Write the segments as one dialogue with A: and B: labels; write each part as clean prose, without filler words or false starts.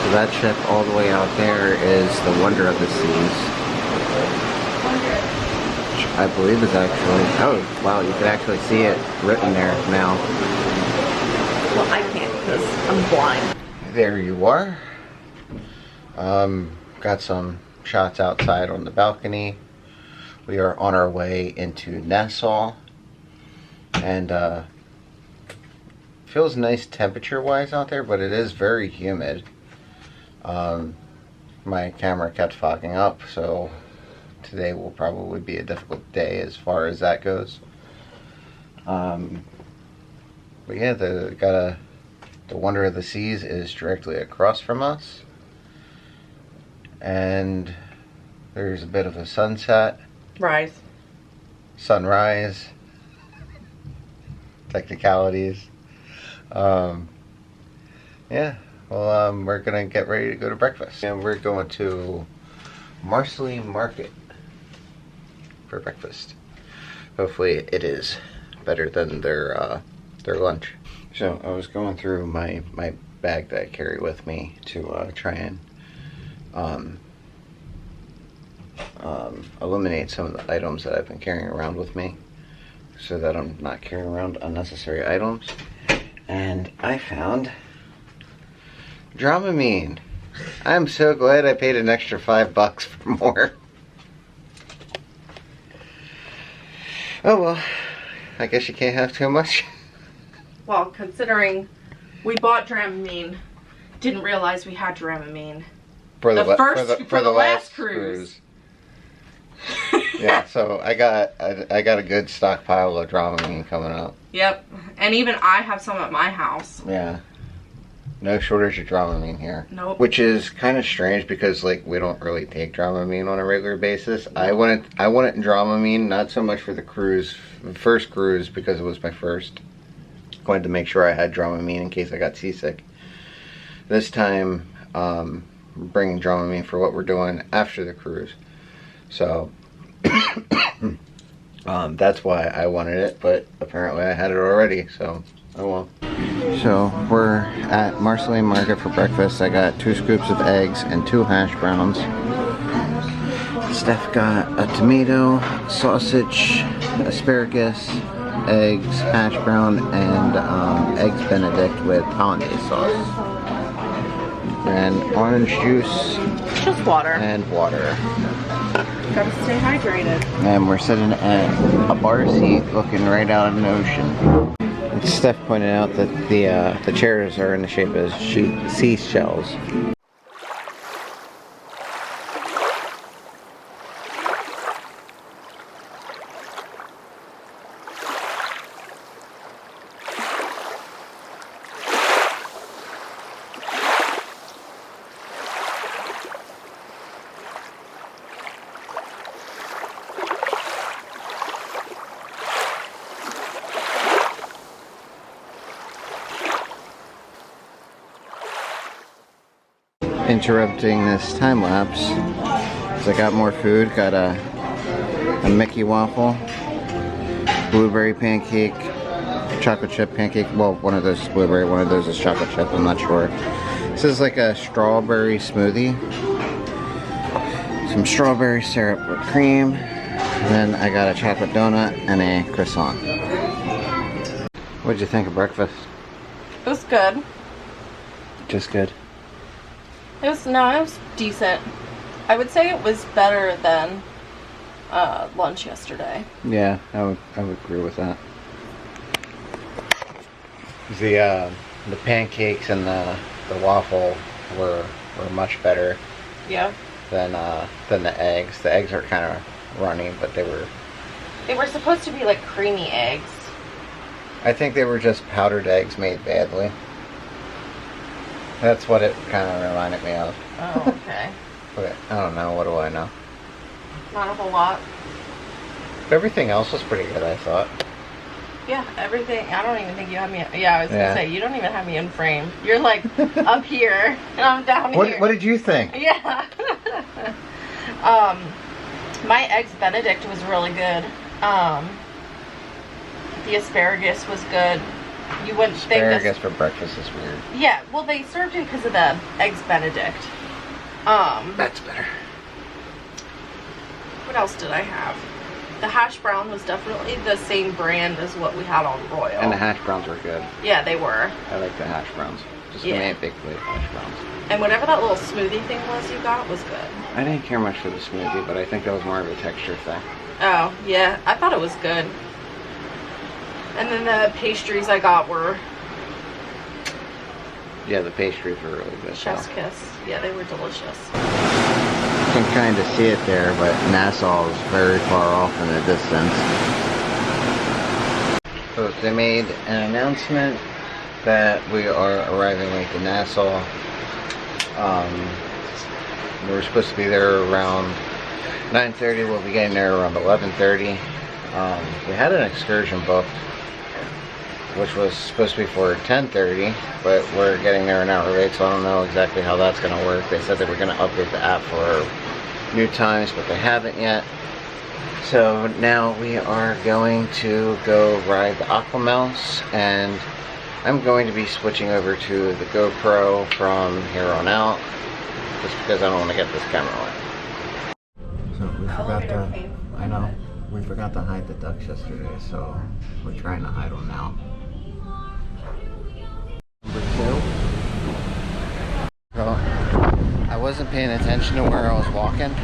A: So that ship all the way out there is the Wonder of the Seas. Which I believe is actually, oh wow, you can actually see it written there now.
B: Well, I can't because I'm blind.
A: There you are. Got some shots outside on the balcony. We are on our way into Nassau. And feels nice temperature wise out there, but it is very humid. My camera kept fogging up, so today will probably be a difficult day as far as that goes. But yeah, the Wonder of the Seas is directly across from us, and there's a bit of a sunrise, technicalities. Yeah, well, we're gonna get ready to go to breakfast, and we're going to Marsley Market for breakfast. Hopefully it is better than their lunch. So I was going through my bag that I carry with me to try and eliminate some of the items that I've been carrying around with me, so that I'm not carrying around unnecessary items. And I found Dramamine. I'm so glad I paid an extra $5 for more. Oh well, I guess you can't have too much.
B: Well, considering we bought Dramamine, didn't realize we had Dramamine.
A: For the last cruise. Yeah, so I got a good stockpile of Dramamine coming up.
B: Yep, and even I have some at my house.
A: Yeah, no shortage of Dramamine here.
B: Nope.
A: Which is kind of strange because like we don't really take Dramamine on a regular basis. Nope. I wanted Dramamine not so much for the first cruise because it was my first. I wanted to make sure I had Dramamine in case I got seasick. This time, bringing Dramamine for what we're doing after the cruise. So that's why I wanted it, but apparently I had it already, so oh well. So we're at Marsley Market for breakfast. I got 2 scoops of eggs and 2 hash browns. Steph got a tomato, sausage, asparagus, eggs, hash brown, and eggs Benedict with hollandaise sauce. And orange juice.
B: Just water.
A: And water.
B: Gotta stay hydrated.
A: And we're sitting at a bar seat looking right out of the ocean. And Steph pointed out that the chairs are in the shape of seashells. Interrupting this time lapse, because I got more food. Got a Mickey waffle, blueberry pancake, chocolate chip pancake. Well, one of those is blueberry, one of those is chocolate chip. I'm not sure. This is like a strawberry smoothie. Some strawberry syrup with cream. And then I got a chocolate donut and a croissant. What'd you think of breakfast?
B: It was good.
A: Just good.
B: It was decent. I would say it was better than lunch yesterday.
A: Yeah, I would agree with that. The pancakes and the waffle were much better.
B: Yeah.
A: Than the eggs. The eggs are kind of runny, but they were
B: supposed to be like creamy eggs.
A: I think they were just powdered eggs made badly. That's what it kind of reminded me of.
B: Oh, okay.
A: But I don't know. What do I know?
B: Not a whole lot.
A: Everything else was pretty good, I thought.
B: Yeah, everything. I don't even think you have me. Yeah, I was gonna say you don't even have me in frame. You're like up here, and I'm down here.
A: What did you think?
B: Yeah. My eggs Benedict was really good. The asparagus was good. You wouldn't think this.
A: Asparagus for breakfast is weird.
B: Yeah, well, they served it because of the eggs Benedict.
A: That's better.
B: What else did I have? The hash brown was definitely the same brand as what we had on Royal.
A: And the hash browns were good.
B: Yeah, they were.
A: I like the hash browns. Just give me a big plate of hash browns.
B: And whatever that little smoothie thing was you got was good.
A: I didn't care much for the smoothie, but I think that was more of a texture thing.
B: Oh, yeah. I thought it was good. And then the pastries I got were...
A: Yeah, the pastries were really good.
B: Chef's kiss. Yeah, they were delicious.
A: You can kind of see it there, but Nassau is very far off in the distance. So they made an announcement that we are arriving late to Nassau. We were supposed to be there around 9:30. We'll be getting there around 11:30. We had an excursion booked, which was supposed to be for 10:30, but we're getting there an hour late, so I don't know exactly how that's going to work. They said they were going to update the app for new times, but they haven't yet. So now we are going to go ride the Aquamouse, and I'm going to be switching over to the GoPro from here on out, just because I don't want to get this camera wet. So we forgot we forgot to hide the ducks yesterday, so we're trying to hide them now. Number 2. So I wasn't paying attention to where I was walking,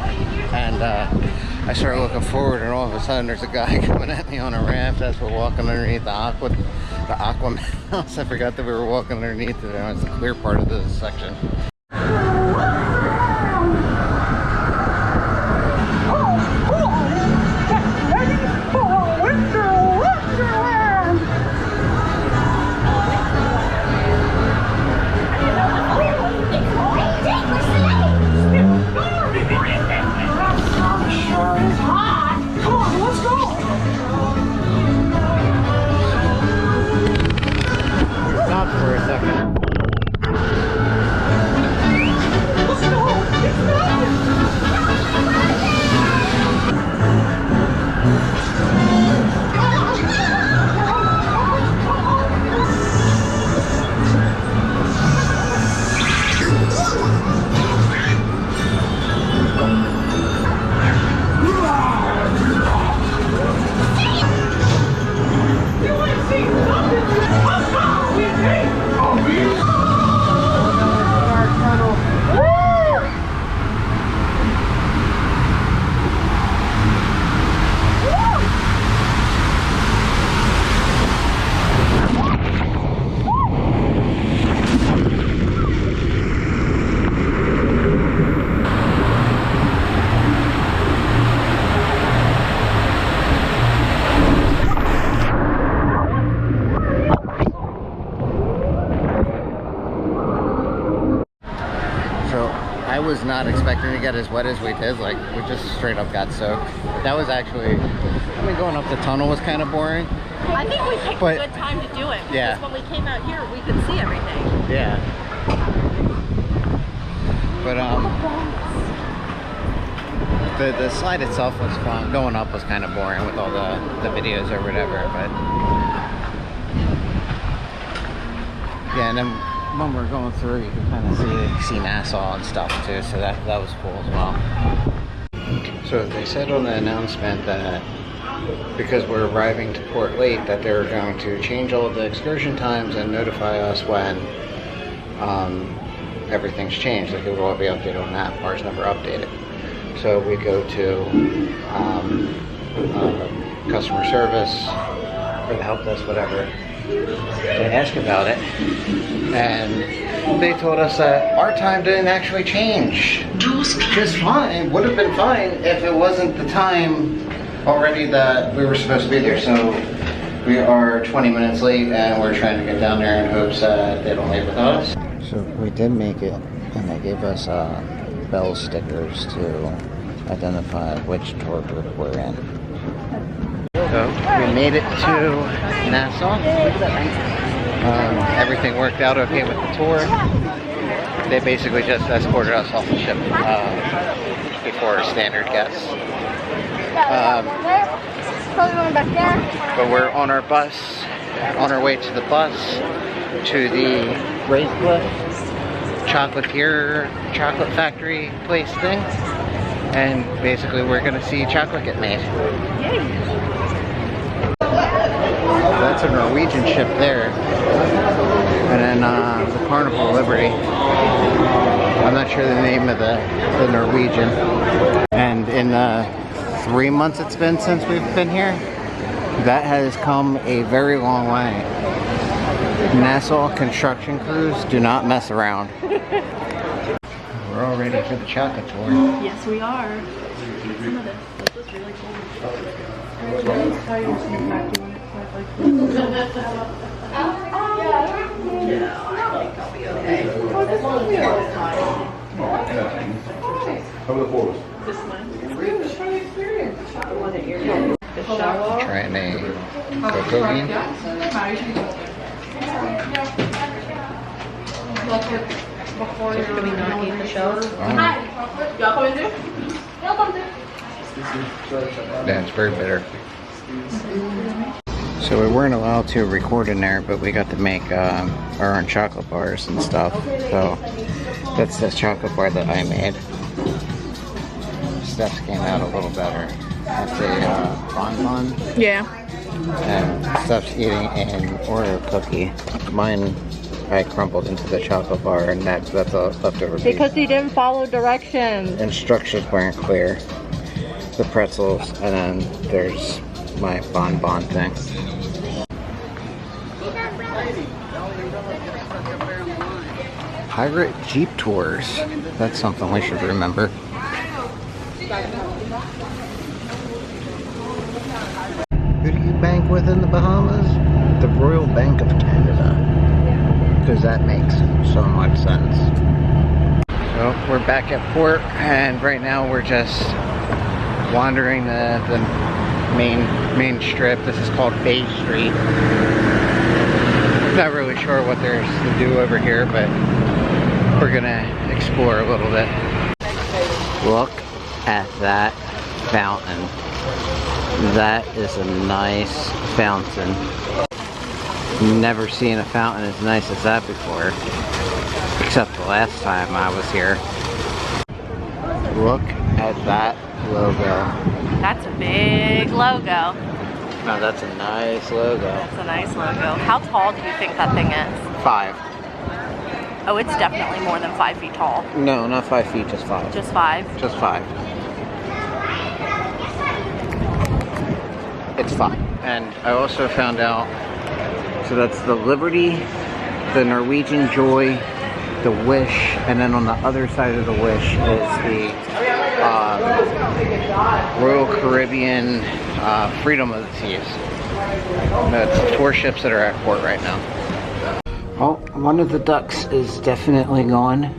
A: and I started looking forward, and all of a sudden there's a guy coming at me on a raft as we're walking underneath the Aquamouse. I forgot that we were walking underneath it, and it's the clear part of this section. For a second. I was not expecting to get as wet as we did. Like, we just straight up got soaked. That was actually, I mean, going up the tunnel was kind of boring.
B: I think we picked a good time to do it. Because
A: yeah,
B: when we came out here, we could see everything.
A: Yeah. But, the slide itself was fun. Going up was kind of boring with all the videos or whatever, but yeah, and then when we're going through, you can kind of see Nassau and stuff too, so that was cool as well. So they said on the announcement that because we're arriving to port late, that they're going to change all of the excursion times and notify us when everything's changed. Like, it will all be updated on that. Ours never updated. So we go to customer service or the help desk, whatever, to ask about it, and they told us that our time didn't actually change, which is fine. It would have been fine if it wasn't the time already that we were supposed to be there. So we are 20 minutes late, and we're trying to get down there in hopes that they don't leave without us. So we did make it, and they gave us bell stickers to identify which tour group we're in. So we made it to Nassau. Everything worked out okay with the tour. They basically just escorted us off the ship before our standard guests. But we're on our bus on our way to the bus to the Raised Cliff chocolatier, chocolate factory place thing. And basically we're gonna see chocolate get made.
B: Yay!
A: That's a Norwegian ship there. And then the Carnival Liberty. I'm not sure the name of the Norwegian. And in the 3 months it's been since we've been here, that has come a very long way. Nassau construction crews do not mess around. We're all ready for the chocolate tour.
B: Yes, we are. Some of this. This was really cool. Yeah, I think I'll be okay. This one.
A: Trying a cocoa bean.
B: Can we not eat the shells?
A: Yeah, it's very bitter. So we weren't allowed to record in there, but we got to make our own chocolate bars and stuff. So that's the chocolate bar that I made. Steph's came out a little better. That's a bonbon.
B: Yeah.
A: And Steph's eating an Oreo cookie. Mine I crumpled into the chocolate bar, and that's a leftover piece.
B: Because he didn't follow directions.
A: Instructions weren't clear. The pretzels, and then there's my bonbon thing. Pirate Jeep tours. That's something we should remember. Who do you bank with in the Bahamas? The Royal Bank of Canada. Because that makes so much sense. So we're back at port, and right now we're just wandering the main strip. This is called Bay Street. Not really sure what there's to do over here, but we're gonna explore a little bit. Look at that fountain. That is a nice fountain. Never seen a fountain as nice as that before, except the last time I was here. Look at that logo.
B: That's a big logo.
A: Now that's a nice logo.
B: That's a nice logo. How tall do you think that thing is?
A: 5.
B: Oh, it's definitely more than 5 feet tall.
A: No, not 5 feet, just 5.
B: Just 5?
A: Just 5. It's 5. And I also found out, so that's the Liberty, the Norwegian Joy, the Wish, and then on the other side of the Wish is the Royal Caribbean Freedom of the Seas. That's 4 ships that are at port right now. Oh, one of the ducks is definitely gone.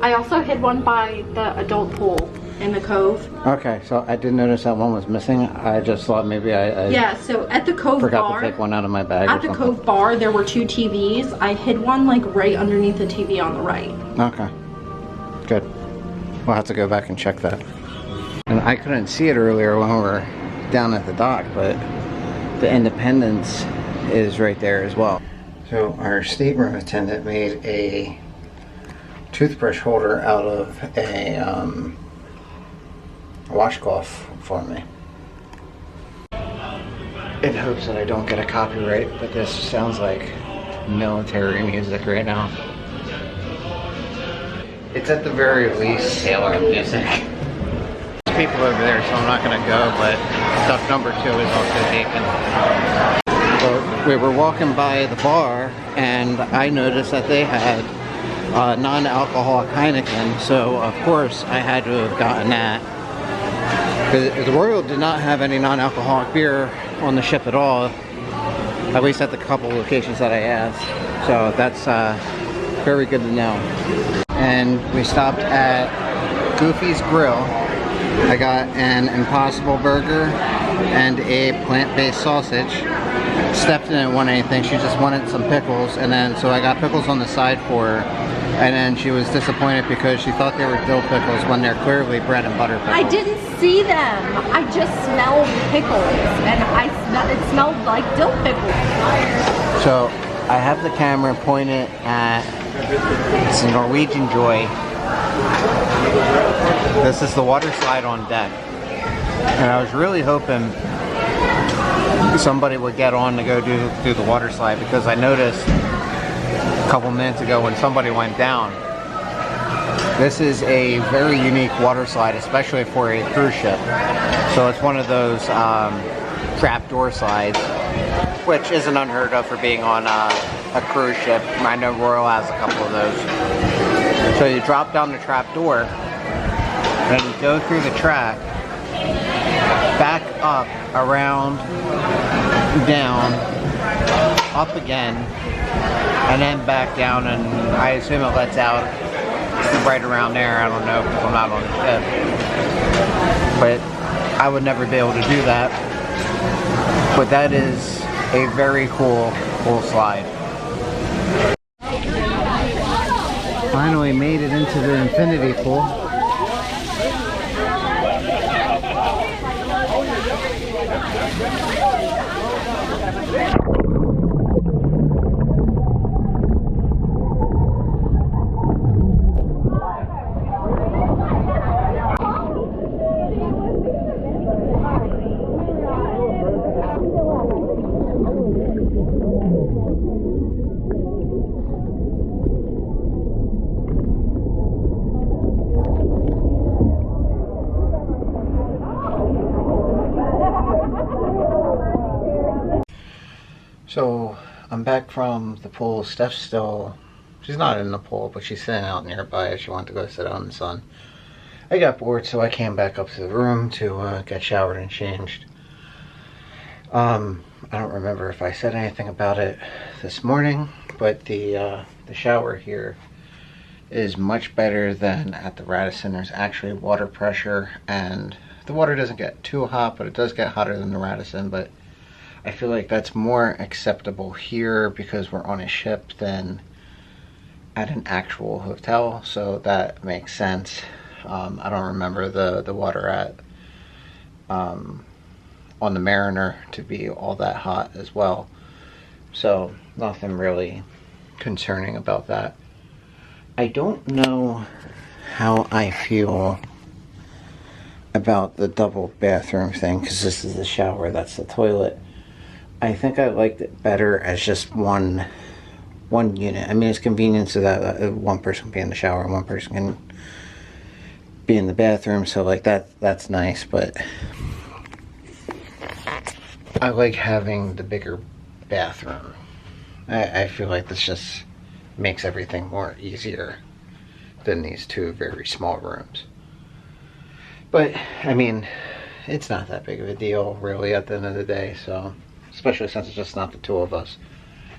B: I also hid one by the adult pool in the cove.
A: Okay, so I did notice that one was missing. I just thought maybe I
B: yeah, so at the cove
A: forgot
B: bar,
A: to take one out of my bag.
B: at the cove bar, there were 2 TVs. I hid one like right underneath the TV on the right.
A: Okay, good. We'll have to go back and check that. And I couldn't see it earlier when we were down at the dock, but the Independence is right there as well. So our stateroom attendant made a toothbrush holder out of a washcloth for me. In hopes that I don't get a copyright, but this sounds like military music right now. It's at the very least sailor music. There's people over there, so I'm not gonna go, but stuff number 2 is also taken. So we were walking by the bar, and I noticed that they had non-alcoholic Heineken, so of course I had to have gotten that. The Royal did not have any non-alcoholic beer on the ship at all, at least at the couple locations that I asked. So that's very good to know. And we stopped at Goofy's Grill. I got an Impossible Burger and a plant-based sausage. Steph didn't want anything, she just wanted some pickles, and then so I got pickles on the side for her. And then she was disappointed because she thought they were dill pickles when they're clearly bread and butter pickles.
B: I didn't see them. I just smelled pickles, and it smelled like dill pickles.
A: So I have the camera pointed at it's a Norwegian Joy. This is the water slide on deck. And I was really hoping somebody would get on to go do the water slide, because I noticed a couple minutes ago when somebody went down. This is a very unique water slide, especially for a cruise ship. So it's one of those trapdoor slides, which isn't unheard of for being on a cruise ship. I know Royal has a couple of those. So you drop down the trapdoor, and you go through the track, back up, around, down, up again, and then back down, and I assume it lets out right around there. I don't know, because I'm not on the ship. But I would never be able to do that. But that is a very cool slide. Finally made it into the infinity pool. So I'm back from the pool. Steph's still, she's not in the pool, but she's sitting out nearby. She wanted to go sit out in the sun. I got bored, so I came back up to the room to get showered and changed. I don't remember if I said anything about it this morning, but the shower here is much better than at the Radisson. There's actually water pressure, and the water doesn't get too hot, but it does get hotter than the Radisson. But I feel like that's more acceptable here because we're on a ship than at an actual hotel, so that makes sense. I don't remember the water at on the Mariner to be all that hot as well, so nothing really concerning about that. I don't know how I feel about the double bathroom thing, because this is the shower, that's the toilet. I think I liked it better as just one unit. I mean, it's convenient so that one person can be in the shower and one person can be in the bathroom, so like that's nice, but I like having the bigger bathroom. I feel like this just makes everything more easier than these two very small rooms. But I mean, it's not that big of a deal really at the end of the day, so especially since it's just not the two of us.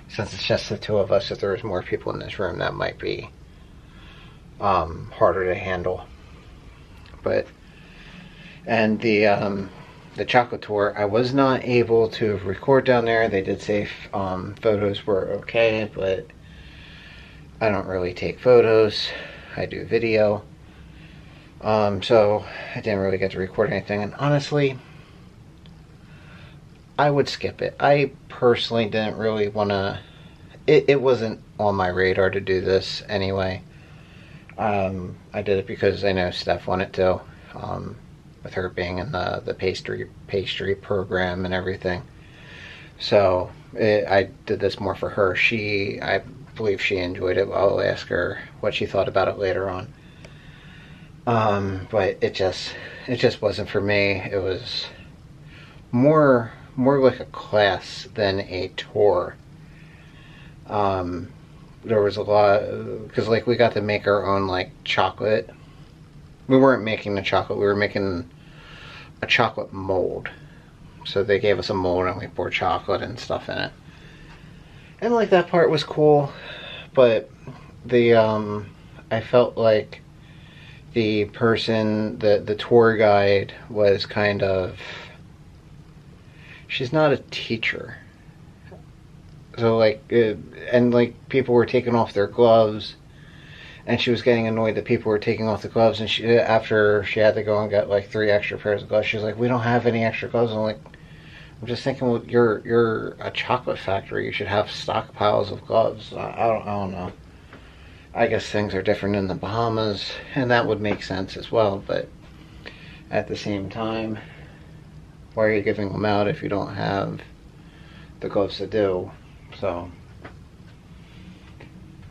A: Since it's just the two of us, if there was more people in this room, that might be harder to handle. But, and the chocolate tour, I was not able to record down there. They did say photos were okay, but I don't really take photos. I do video. So I didn't really get to record anything, and honestly, I would skip it. I personally didn't really want to, it wasn't on my radar to do this anyway. I did it because I know Steph wanted to, with her being in the pastry program and everything. So I did this more for her. I believe she enjoyed it. I'll ask her what she thought about it later on. But it just wasn't for me. It was more like a class than a tour. There was a lot, because like we got to make our own like chocolate. We weren't making the chocolate, we were making a chocolate mold. So they gave us a mold and we poured chocolate and stuff in it. And like that part was cool, but I felt like the person, the tour guide was kind of, she's not a teacher. So like, and like people were taking off their gloves and she was getting annoyed that people were taking off the gloves, and after she had to go and get like 3 extra pairs of gloves, she was like, we don't have any extra gloves. I'm like, I'm just thinking, well, you're a chocolate factory, you should have stockpiles of gloves. I don't know. I guess things are different in the Bahamas, and that would make sense as well, but at the same time, why are you giving them out if you don't have the gloves to do? So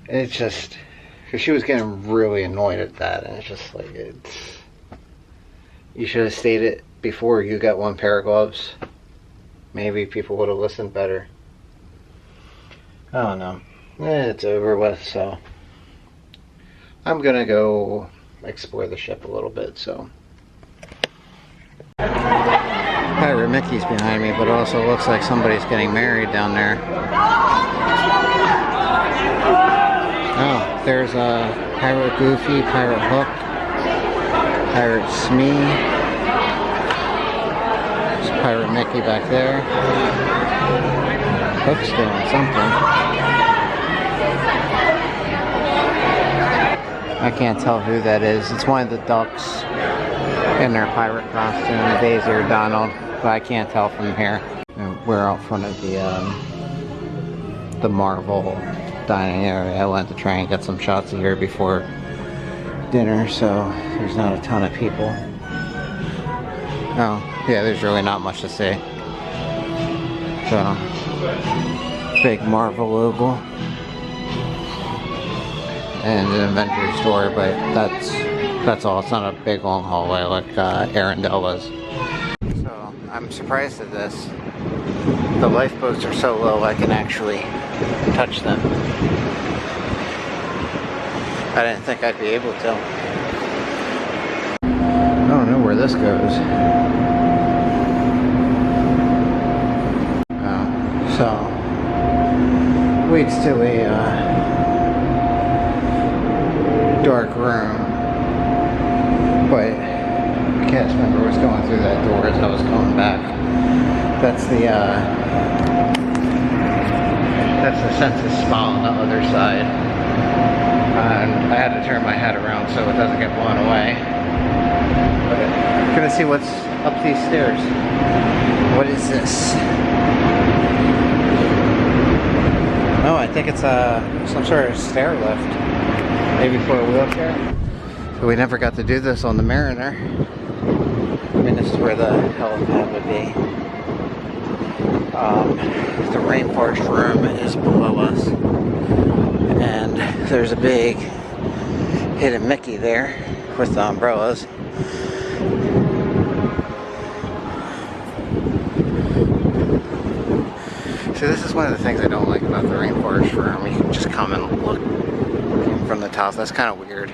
A: it's just, because she was getting really annoyed at that, and it's just like, you should have stated before you got 1 pair of gloves. Maybe people would have listened better. I don't know. It's over with, so I'm gonna go explore the ship a little bit. So Pirate Mickey's behind me, but it also looks like somebody's getting married down there. Oh, there's a Pirate Goofy, Pirate Hook, Pirate Smee. There's Pirate Mickey back there. Hook's doing something. I can't tell who that is. It's one of the ducks in their pirate costume, Daisy or Donald, but I can't tell from here. And we're out front of the Marvel dining area. I went to try and get some shots of here before dinner, so there's not a ton of people. Oh, yeah, there's really not much to see. So, big Marvel logo. And an Avengers store, but that's all. It's not a big long hallway like Arendella's. So I'm surprised at this. The lifeboats are so low I can actually touch them. I didn't think I'd be able to. I don't know where this goes. Oh, so leads to a dark room, but I can't remember what's going through that door as I was coming back. That's the census spa on the other side, and I had to turn my head around so it doesn't get blown away. But I'm gonna see what's up these stairs. What is this? Oh, I think it's some sort of stair lift. Maybe for a wheelchair. So we never got to do this on the Mariner. I mean, this is where the helipad would be. The rainforest room is below us. And there's a big hidden Mickey there with the umbrellas. So this is one of the things I don't like about the rainforest room. You can just come and look from the top. That's kind of weird.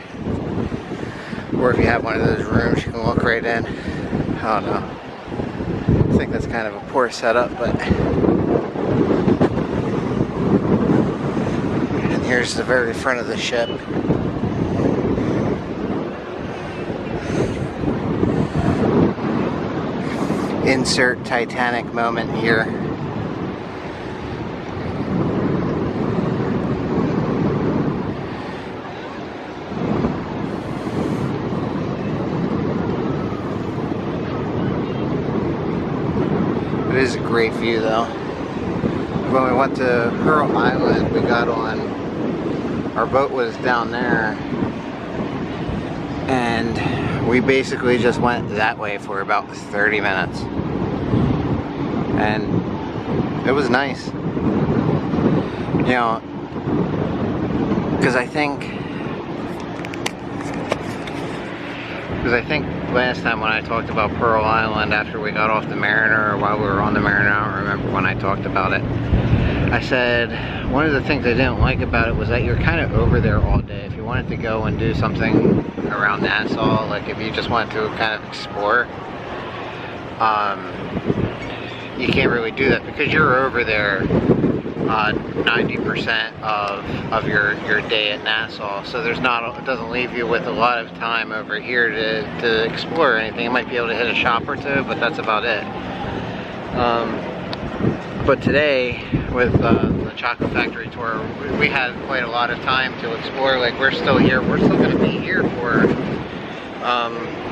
A: Or if you have one of those rooms, you can look right in. I don't know. I think that's kind of a poor setup, but. And here's the very front of the ship. Insert Titanic moment here. It is a great view though. When we went to Pearl Island, we got on, our boat was down there, and we basically just went that way for about 30 minutes. And it was nice. You know, because I think last time when I talked about Pearl Island after we got off the Mariner, or while we were on the Mariner, I don't remember when I talked about it, I said one of the things I didn't like about it was that you're kind of over there all day. If you wanted to go and do something around Nassau, like if you just wanted to kind of explore, you can't really do that because you're over there 90% of your day at Nassau, so it doesn't leave you with a lot of time over here to explore anything. You might be able to hit a shop or two, but that's about it. But today, with the the chocolate factory tour, we had quite a lot of time to explore. Like, we're still here. We're still going to be here for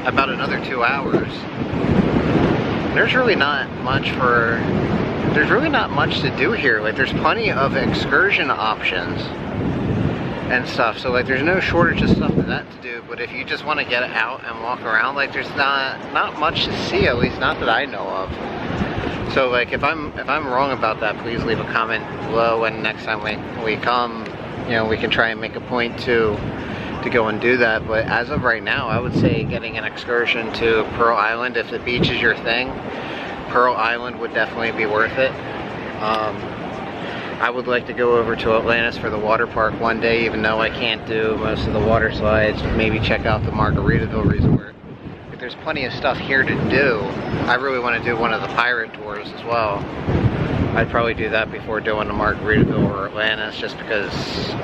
A: about another 2 hours. There's really not much to do here. Like, there's plenty of excursion options and stuff, so like there's no shortage of stuff to do. But if you just want to get out and walk around, like there's not much to see, at least not that I know of. So like if I'm wrong about that, please leave a comment below, and next time we come, you know, we can try and make a point to go and do that. But as of right now, I would say getting an excursion to Pearl Island, if the beach is your thing, Pearl Island would definitely be worth it. I would like to go over to Atlantis for the water park one day, even though I can't do most of the water slides. Maybe check out the Margaritaville Resort. But there's plenty of stuff here to do. I really want to do one of the pirate tours as well. I'd probably do that before doing the Margaritaville or Atlantis, just because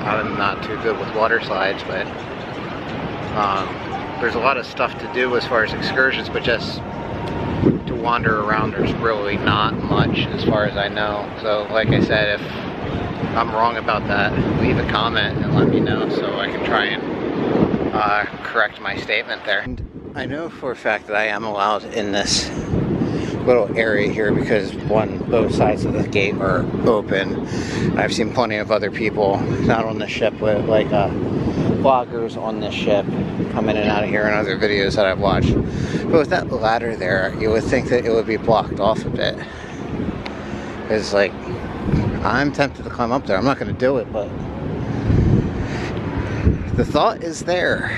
A: I'm not too good with water slides. But there's a lot of stuff to do as far as excursions, but just to wander around, there's really not much as far as I know. So like I said, if I'm wrong about that, leave a comment and let me know so I can try and correct my statement there. And I know for a fact that I am allowed in this little area here because both sides of the gate are open. I've seen plenty of other people, not on the ship, but like vloggers on this ship come in and out of here, and other videos that I've watched. But with that ladder there, you would think that it would be blocked off a bit. It's like, I'm tempted to climb up there. I'm not going to do it, but the thought is there.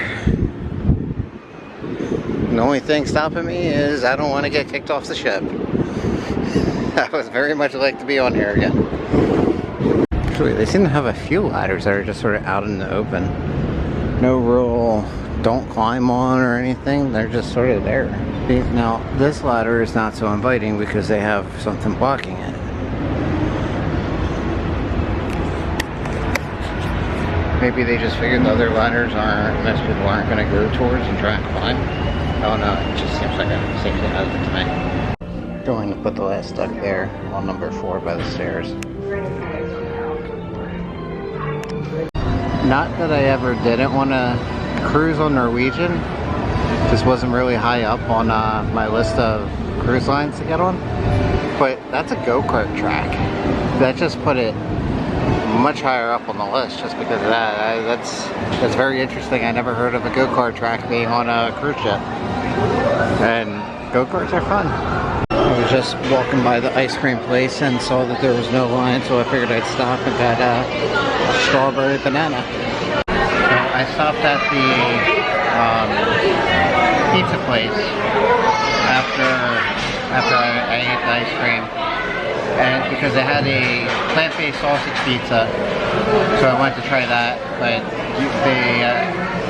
A: The only thing stopping me is I don't want to get kicked off the ship. I would very much like to be on here again. Actually, they seem to have a few ladders that are just sort of out in the open. No real don't climb on or anything. They're just sort of there. Now, this ladder is not so inviting because they have something blocking it. Maybe they just figured the other ladders most people aren't going to go towards and try and climb. I don't know, it just seems like a safety hazard to me. Going to put the last duck there on number 4 by the stairs. Not that I ever didn't want to cruise on Norwegian. This wasn't really high up on my list of cruise lines to get on. But that's a go-kart track. That just put it much higher up on the list just because of that. That's very interesting. I never heard of a go-kart track being on a cruise ship. And go-karts are fun. I was just walking by the ice cream place and saw that there was no line, so I figured I'd stop and got a strawberry banana. So I stopped at the pizza place after I ate the ice cream, and because they had a plant-based sausage pizza, so I wanted to try that. But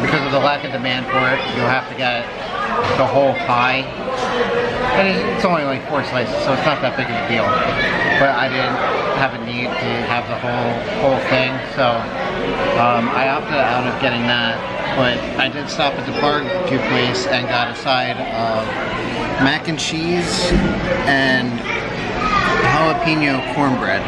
A: because of the lack of demand for it, you'll have to get the whole pie. And it's only like 4 slices, so it's not that big of a deal. But I didn't have a need to have the whole thing, so I opted out of getting that. But I did stop at the barbecue place and got a side of mac and cheese and jalapeno cornbread.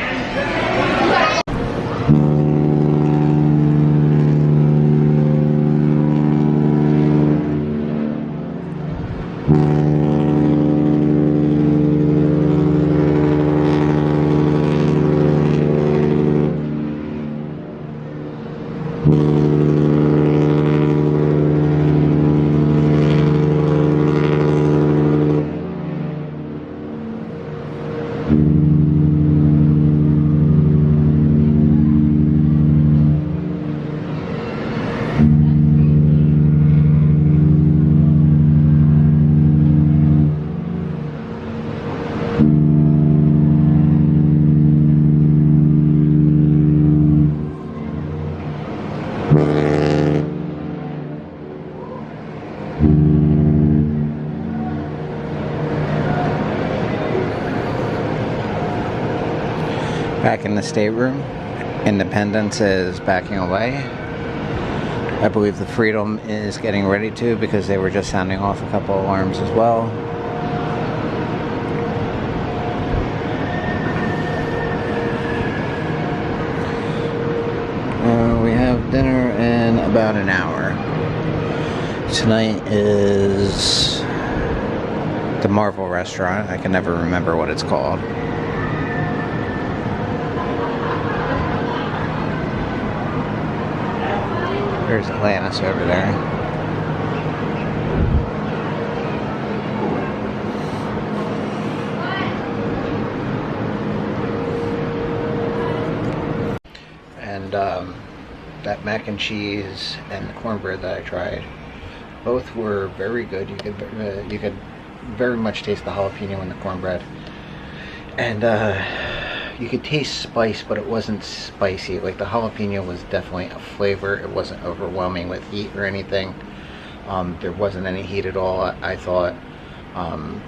A: Back in the stateroom, Independence is backing away. I believe the Freedom is getting ready to, because they were just sounding off a couple alarms as well. dinner in about an hour. Tonight is the Marvel restaurant. I can never remember what it's called. There's Atlantis over there. And that mac and cheese and the cornbread that I tried, both were very good. You could very much taste the jalapeno in the cornbread, and you could taste spice, but it wasn't spicy. Like, the jalapeno was definitely a flavor. It wasn't overwhelming with heat or anything. There wasn't any heat at all, I thought.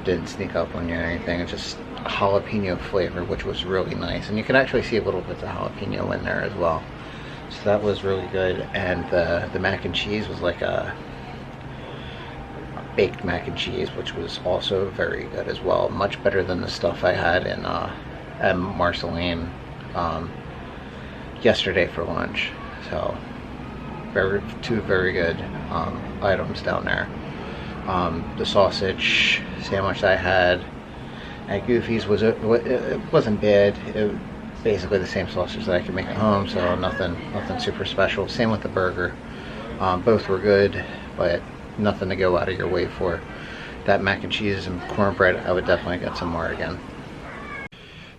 A: Didn't sneak up on you or anything. It's just a jalapeno flavor, which was really nice. And you can actually see a little bit of jalapeno in there as well. So that was really good. And the mac and cheese was like a baked mac and cheese, which was also very good as well. Much better than the stuff I had in at Marceline yesterday for lunch. So two very good items down there. The sausage sandwich that I had at Goofy's it wasn't bad. It was basically the same sausage that I could make at home, so nothing super special. Same with the burger. Both were good, but nothing to go out of your way for. That mac and cheese and cornbread, I would definitely get some more again.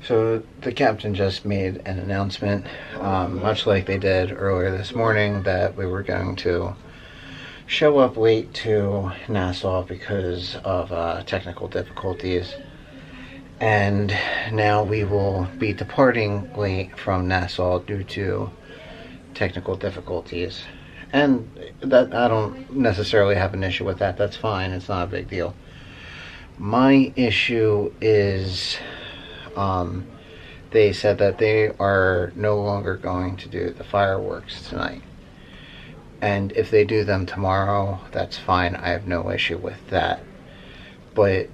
A: So the captain just made an announcement, much like they did earlier this morning, that we were going to show up late to Nassau because of technical difficulties. And now we will be departing late from Nassau due to technical difficulties. And that I don't necessarily have an issue with that. That's fine. It's not a big deal. My issue is they said that they are no longer going to do the fireworks tonight. And if they do them tomorrow, that's fine. I have no issue with that. But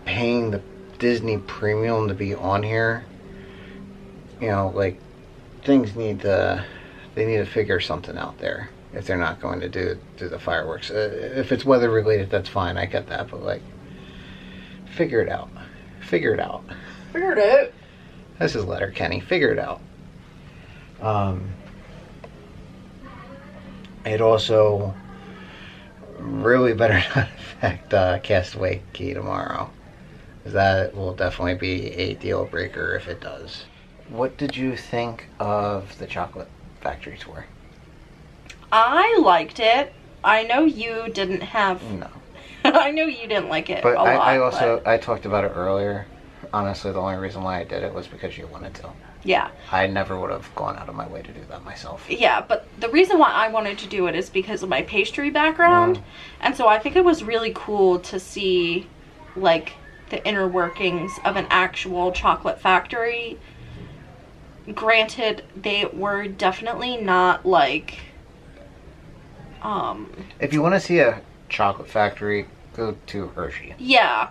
A: paying the Disney premium to be on here, you know, like, they need to figure something out there if they're not going to do the fireworks. If it's weather related, that's fine. I get that, but like, figure it out. Figure it out.
B: Figure it out.
A: This is letter Kenny. Figure it out. It also really better not affect Castaway Key tomorrow. That will definitely be a deal breaker if it does. What did you think of the chocolate factory tour?
B: I liked it. I know you didn't have...
A: No.
B: I know you didn't like it
A: but
B: a lot.
A: But I talked about it earlier. Honestly, the only reason why I did it was because you wanted to.
B: Yeah.
A: I never would have gone out of my way to do that myself.
B: Yeah, but the reason why I wanted to do it is because of my pastry background. And so I think it was really cool to see, like, the inner workings of an actual chocolate factory. Granted, they were definitely not like
A: if you want to see a chocolate factory, go to Hershey.
B: Yeah.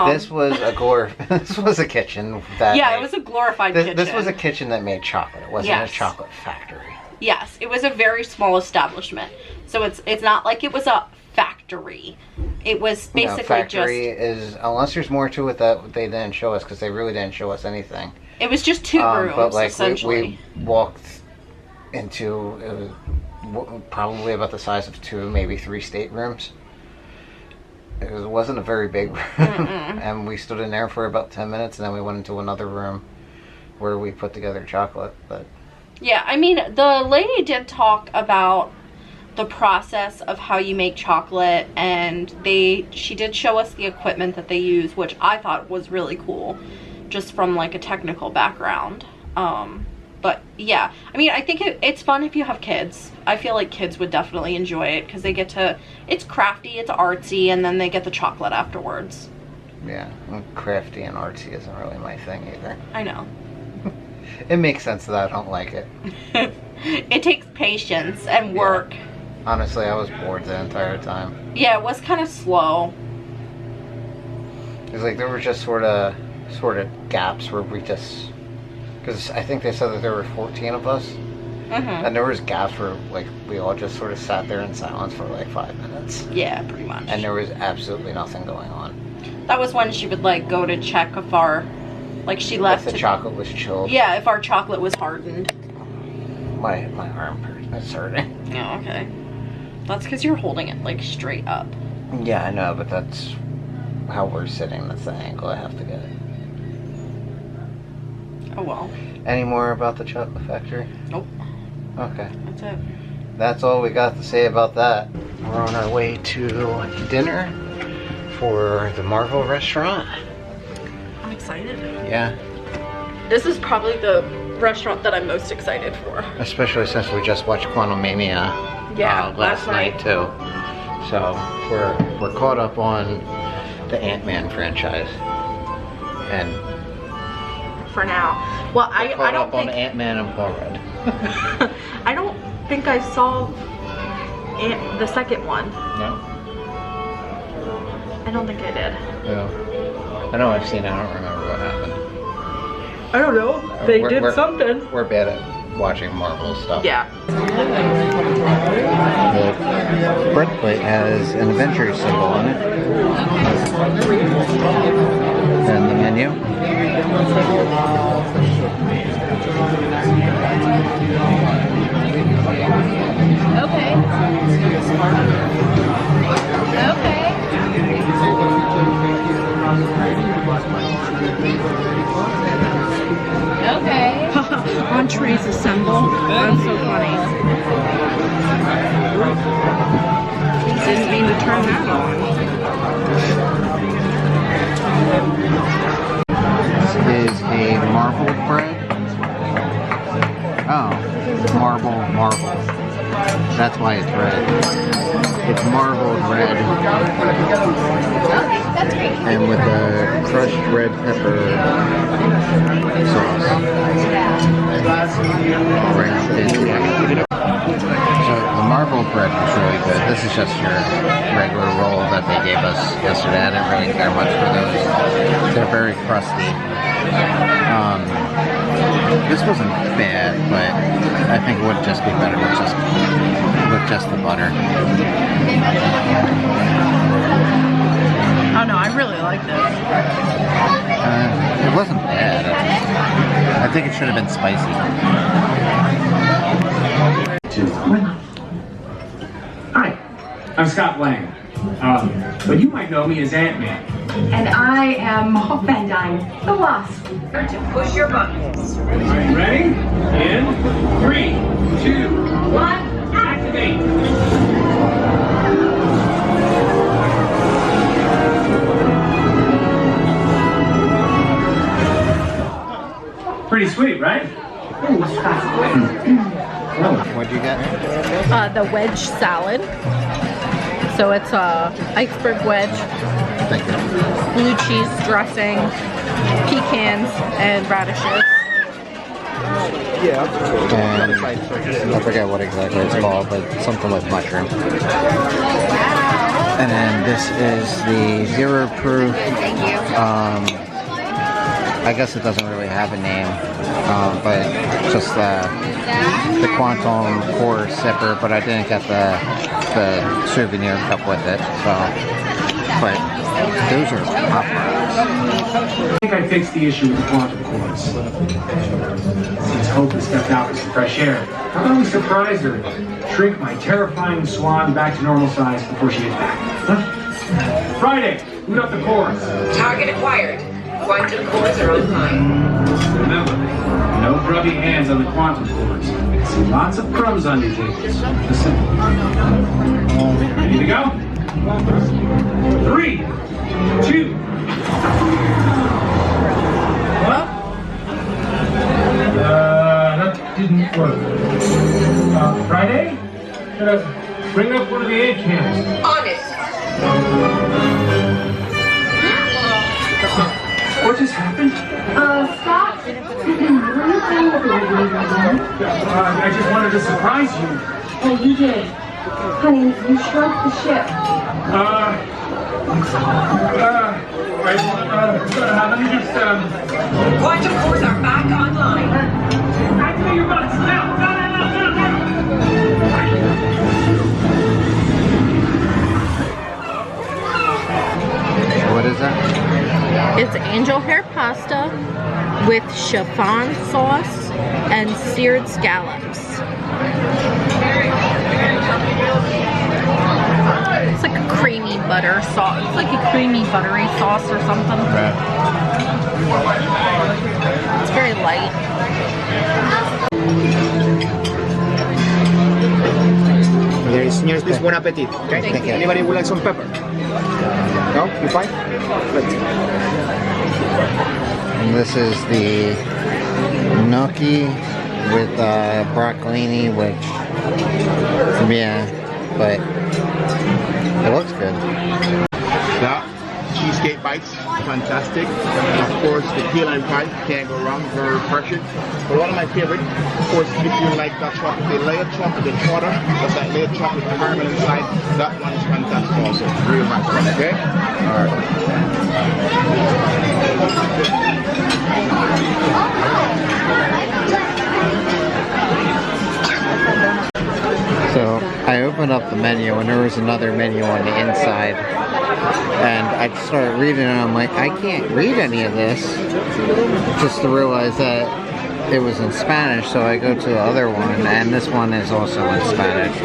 A: This was a kitchen that
B: it was a glorified kitchen.
A: This was a kitchen that made chocolate. It wasn't a chocolate factory.
B: Yes, it was a very small establishment. So it's not like it was a factory. It was basically
A: factory is, unless there's more to it that they didn't show us, because they really didn't show us anything.
B: It was just 2 rooms,
A: but like
B: essentially.
A: we walked into, it was probably about the size of 2, maybe 3 staterooms. It wasn't a very big room. And we stood in there for about 10 minutes, and then we went into another room where we put together chocolate. But
B: yeah, I mean, the lady did talk about the process of how you make chocolate, and she did show us the equipment that they use, which I thought was really cool, just from like a technical background. But yeah, I mean, I think it's fun if you have kids. I feel like kids would definitely enjoy it because they get to, it's crafty, it's artsy, and then they get the chocolate afterwards.
A: Yeah, crafty and artsy isn't really my thing either.
B: I know.
A: It makes sense that I don't like it.
B: It takes patience and work.
A: Yeah. Honestly, I was bored the entire time.
B: Yeah, it was kind of slow.
A: It's like there were just sort of gaps where we just, because I think they said that there were 14 of us, And there was gaps where like we all just sort of sat there in silence for like 5 minutes.
B: Yeah, pretty much.
A: And there was absolutely nothing going on.
B: That was when she would like go to check if our, like she left.
A: If the chocolate was chilled.
B: Yeah, if our chocolate was hardened.
A: My arm is hurting.
B: Oh, okay. That's because you're holding it like straight up.
A: Yeah, I know, but that's how we're sitting. That's the angle I have to get.
B: Oh well.
A: Any more about the chocolate factory?
B: Nope.
A: Okay.
B: That's it.
A: That's all we got to say about that. We're on our way to dinner for the Marvel restaurant.
B: I'm excited.
A: Yeah.
B: This is probably the restaurant that I'm most excited for.
A: Especially since we just watched Quantum Mania last night too. So we're caught up on the Ant-Man franchise. And
B: for now. Well, I don't
A: up
B: think
A: on Ant-Man and Paul Rudd.
B: I don't think I saw the second one.
A: No.
B: I don't think I did.
A: No. I know I've seen it. I don't remember what happened.
B: I don't know. They did something.
A: We're bad at watching Marvel stuff.
B: Yeah.
A: The breastplate has an Avengers symbol on it. And the menu.
C: Okay. Okay.
B: Entrees assemble. That's so funny. Didn't mean to turn that on.
A: This is a marbled bread. Oh, marble. That's why it's red. It's marbled red.
C: Okay, that's great.
A: And with a crushed red pepper sauce. Wrapped in. So the marbled bread was really good. This is just your regular roll that they gave us yesterday. I didn't really care much for those. They're very crusty. This wasn't bad, but I think it would just be better with just the butter.
B: Oh no, I really like this.
A: It wasn't bad. I think it should have been spicy.
D: Hi, I'm Scott Lang, but you might know me as Ant-Man.
E: And I am Hope Van Dyne, the Wasp. To push your buttons.
D: Are you ready? In 3, 2, 1, activate! Pretty sweet, right?
A: What'd you get?
B: The wedge salad. So it's a iceberg wedge,
A: Thank you.
B: blue cheese dressing, pecans, and radishes.
A: And I forget what exactly it's called, but something with mushroom. And then this is the zero proof. I guess it doesn't really have a name, but just the Quantum Core sipper. But I didn't get the souvenir cup with it. So, but those are pop rocks.
D: I think I fixed the issue with the quantum cores. Since Hope has stepped out for some fresh air, how about we surprise her? Shrink my terrifying swan back to normal size before she gets back. Huh? Friday, boot up the cores.
E: Target acquired. Quantum cores are online.
D: Remember, no grubby hands on the quantum cores. I see lots of crumbs on your tables. Just simple. Ready to go? 3, 2. What? That didn't work. Friday? Bring up one of the ant cans.
E: On it.
D: What just happened?
E: Scott?
D: I just wanted to surprise you.
E: Oh, you did. Honey, you shrunk the ship.
D: Let me just,
E: Quantum cores are back online.
D: activate your buttons now! No!
B: It's angel hair pasta with chiffon sauce and seared scallops. It's like a creamy butter sauce. It's like a creamy buttery sauce or something. It's very light.
F: Senors, please, bon appetit. Okay?
A: Thank you.
F: Anybody would like some pepper? No? You fine? Good.
A: And this is the gnocchi with broccolini, which, yeah, but it looks good.
F: Yeah. Cheesecake bites, fantastic. Of course, the key lime pie, can't go wrong, very refreshing. But one of my favorite, of course, if you like that chocolate, the layered chocolate, the quarter, that's that layered chocolate caramel inside, that one is fantastic also. Real nice one, okay? Alright.
A: So I opened up the menu and there was another menu on the inside. And I started reading and I'm like, I can't read any of this. Just to realize that it was in Spanish, so I go to the other one, and this one is also in Spanish.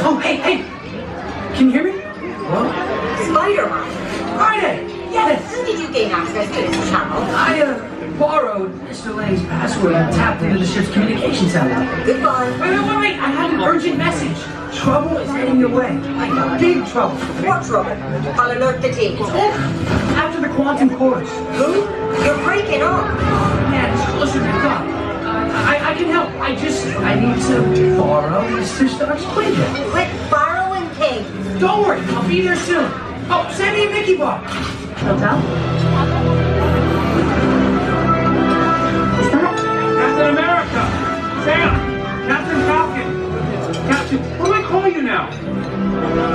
D: Oh, hey! Can you hear me? Hello?
E: Spider-Man.
D: Friday! Yes!
E: How did you gain access to this channel?
D: I borrowed Mr. Lang's password and tapped into the ship's communication center.
E: Goodbye.
D: Wait! I had an urgent message. Trouble is heading your way.
E: I know.
D: Big trouble.
E: What trouble? I'll alert the team.
D: After the quantum course.
E: Who? You're breaking up.
D: Man, just listen to me. I can help. I need to borrow Mr. Stark's playbook.
E: Quit borrowing things.
D: Don't worry, I'll be there soon. Oh, send me a Mickey bar.
E: Hotel?
D: Captain America! Sam! Captain Falcon! Captain, what do I call you now?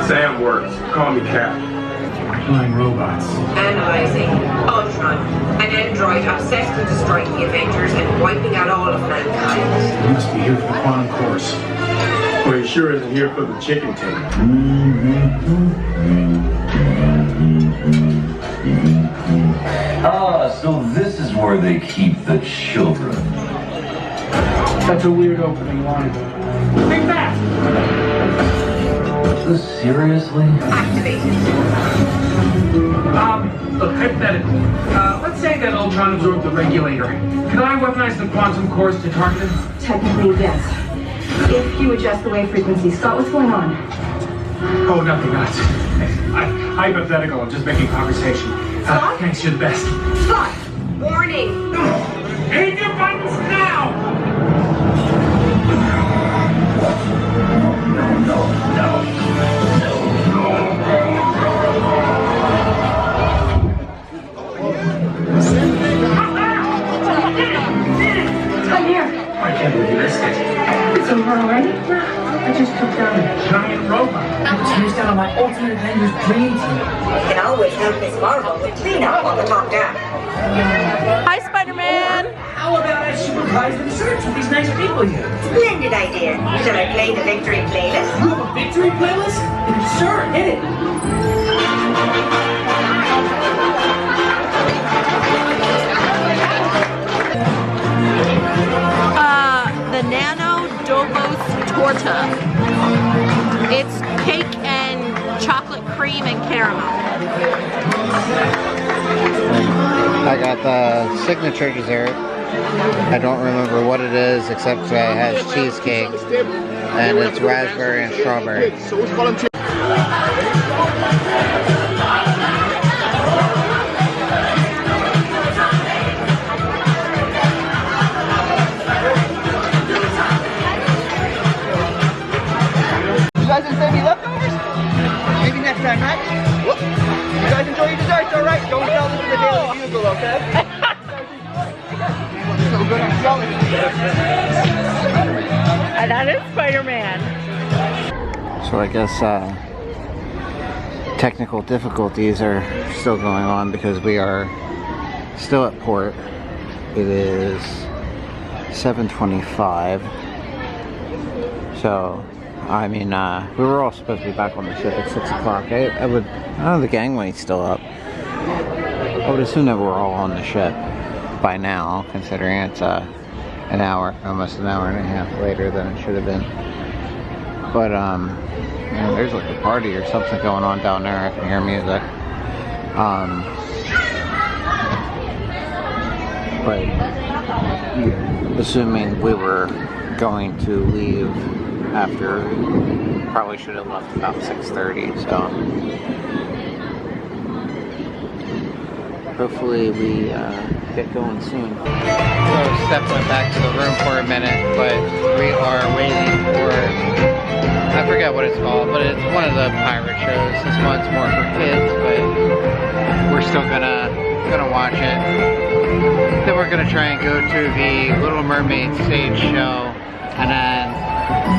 G: Sam works. Call me Cap.
D: Flying robots.
H: Analyzing. Ultron. An android obsessed with destroying the Avengers and wiping out all of mankind.
D: You must be here for the quantum course.
G: Well, he sure isn't here for the chicken tape.
I: Ah, so this is where they keep the children.
D: That's a weird opening line. Think back!
I: Seriously?
H: Activated.
D: Look, hypothetically. Let's say that Ultron absorbed the regulator. Could I weaponize the quantum cores to target him?
E: Technically, yes. If you adjust the wave frequency. Scott, what's going on?
D: Oh, nothing, nuts. Hypothetical, I'm just making conversation.
E: Scott?
D: Thanks, you're the best.
E: Scott!
H: Warning.
D: Hit your buttons now!
E: I'm here.
D: I can't believe you missed it.
E: It's over already? I just took down a
D: Giant robot. It's used out of my Ultimate Avengers dream team.
H: You can always help Miss Marvel with cleanup on the top down.
B: Hi, Spider-Man!
D: How about I supervise the search with these nice people here?
H: Splendid idea. Shall I play the victory playlist?
D: You have a victory playlist? Sure, hit it.
B: The Nano Dobos Torta. It's cake and chocolate cream and caramel.
A: I got the signature dessert. I don't remember what it is, except that it has cheesecake, and it's raspberry and strawberry.
F: So it's volunteer.
J: You guys didn't send me leftovers? Maybe next time, right? Whoop. You guys enjoy your desserts, alright? Don't tell this to the Daily Bugle, okay? So good at selling.
B: And that is Spider-Man.
A: So I guess technical difficulties are still going on because we are still at port. It is 7:25
K: So, I mean, we were all supposed to be back on the ship at 6 o'clock. I don't know, the gangway's still up. I would assume that we're all on the ship by now, considering it's an hour, almost an hour and a half later than it should have been. But, you know, there's like a party or something going on down there. I can hear music. But assuming we were going to leave after, probably should have left about 6:30, so hopefully we get going soon. So Steph went back to the room for a minute, but we are waiting for, I forget what it's called, but it's one of the pirate shows. This one's more for kids, but we're still gonna watch it. Then we're gonna try and go to the Little Mermaid stage show, and then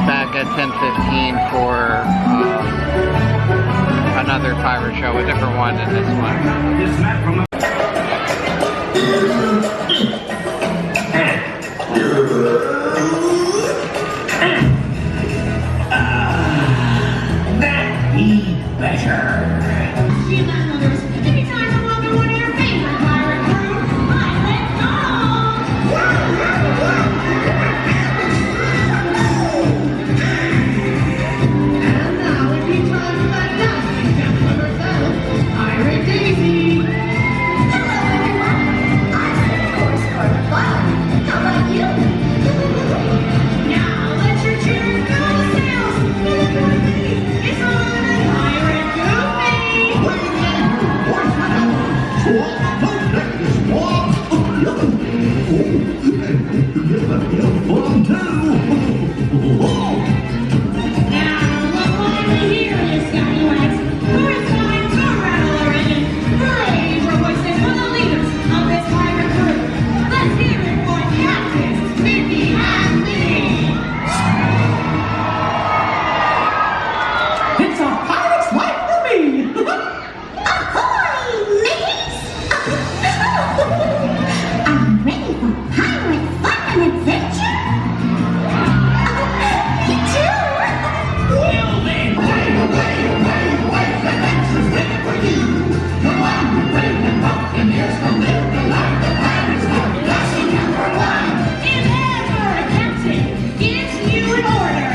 K: back at 10:15 for another pirate show, a different one than this one.
L: That'd be better. Anytime you welcome one of your favorite pirate crew, Pirate Dog! And now it be time for that dazzling gentleman herself, Pirate Daisy! Hello everyone! I'm of course Pirate Fun. How about you? Now let your cheers fill the sails! It's on Pirate Goofy!
M: It's a pirate's life for me!
L: Ahoy, mates! I'm ready for pirate fun and adventure! Me too!
M: Well then, away, the adventure's ready for you! Come on, we're brave and buccaneers to live the life the pirates live. Lesson number 1!
L: And ever, Captain, it's new in order!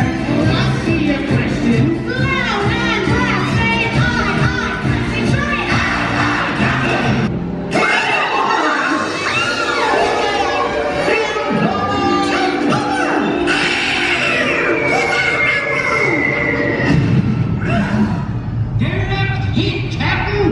M: I see your question.
L: Loud and loud, say aye, Captain, try it!
M: Hit, Captain!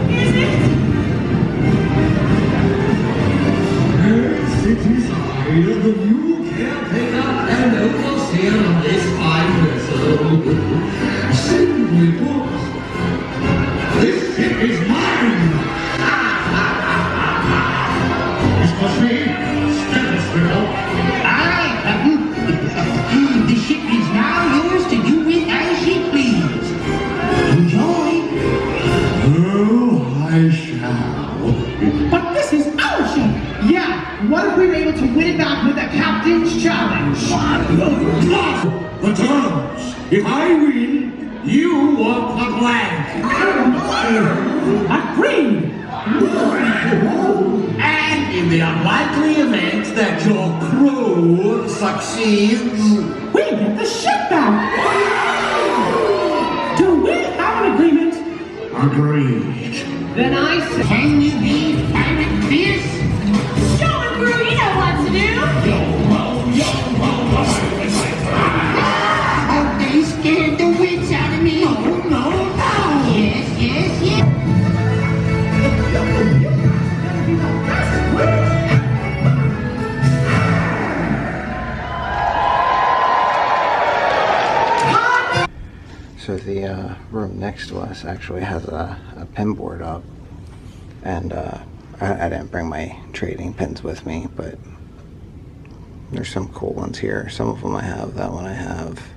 L: Is it?
M: The new caretaker and overseer of this fine vessel. Simply put, this ship is mine! Especially Stethoscope. Aye, Captain. The ship is now yours to do with as you please. Enjoy. Oh, I shall.
N: But this is our ship! Yeah, what if we were able to win it back with a captain's challenge?
M: The terms. If I win, you walk the plank.
N: Agreed!
M: And in the unlikely event that your crew succeeds,
N: We get the ship back! Do we have an agreement?
M: agreed.
N: Then I say...
M: Can you be pirate fierce?
L: Show him, crew, you know what to do!
M: Oh, they scared the wits out of me. Oh, no, no. Yes.
K: So the room next to us actually has a pin board up, and I didn't bring my trading pins with me, but there's some cool ones here. Some of them I have, that one I have.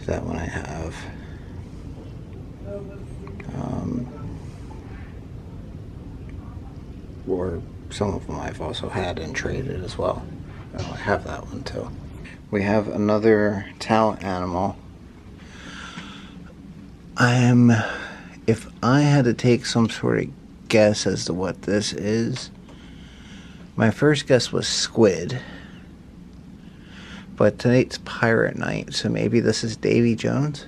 A: that one I have. Or some of them I've also had and traded as well. Oh, I have that one too. We have another talent animal. If I had to take some sort of guess as to what this is, my first guess was squid. But tonight's pirate night, so maybe this is Davy Jones,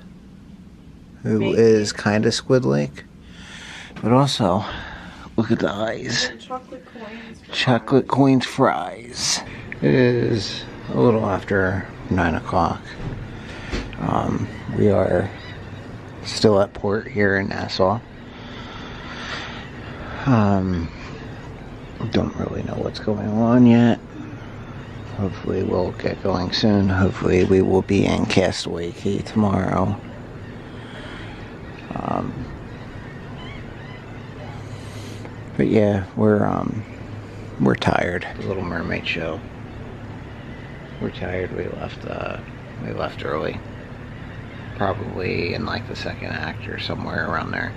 A: who is kind of squid-like. But also, look at the eyes.
B: Chocolate coins.
A: Chocolate coins fries. It is a little after 9 o'clock. We are still at port here in Nassau. Don't really know what's going on yet. Hopefully we'll get going soon. Hopefully we will be in Castaway Cay tomorrow. But yeah, we're tired. The Little Mermaid show. We're tired. We left early. Probably in like the second act or somewhere around there.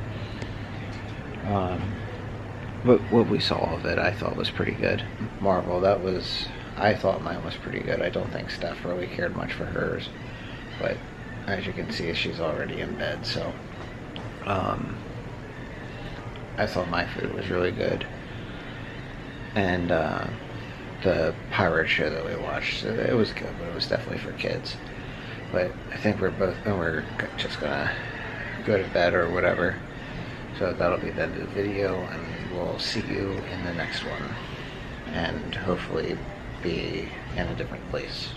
A: But what we saw of it, I thought was pretty good. Marvel, I thought mine was pretty good. I don't think Steph really cared much for hers. But as you can see, she's already in bed, so I thought my food was really good. And the pirate show that we watched, it was good, but it was definitely for kids. But I think we're just gonna go to bed or whatever. So that'll be the end of the video, and we'll see you in the next one. And hopefully be in a different place.